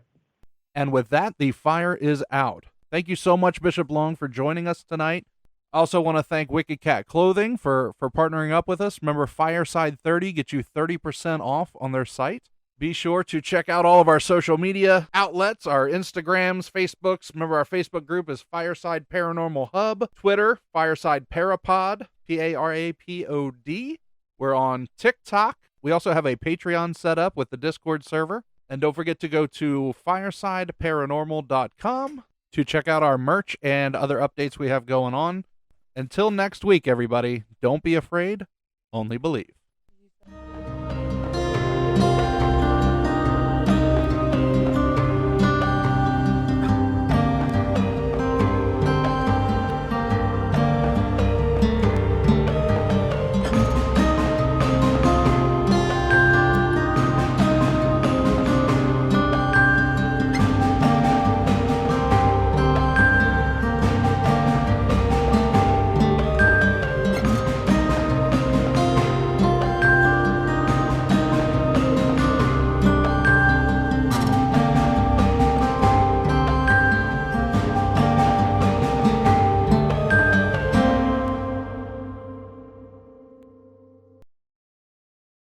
And with that, the fire is out. Thank you so much, Bishop Long, for joining us tonight. I also want to thank Wicked Cat Clothing for partnering up with us. Remember, Fireside 30 gets you 30% off on their site. Be sure to check out all of our social media outlets, our Instagrams, Facebooks. Remember, our Facebook group is Fireside Paranormal Hub. Twitter, Fireside Parapod, Parapod. We're on TikTok. We also have a Patreon set up with the Discord server. And don't forget to go to firesideparanormal.com to check out our merch and other updates we have going on. Until next week, everybody, don't be afraid, only believe.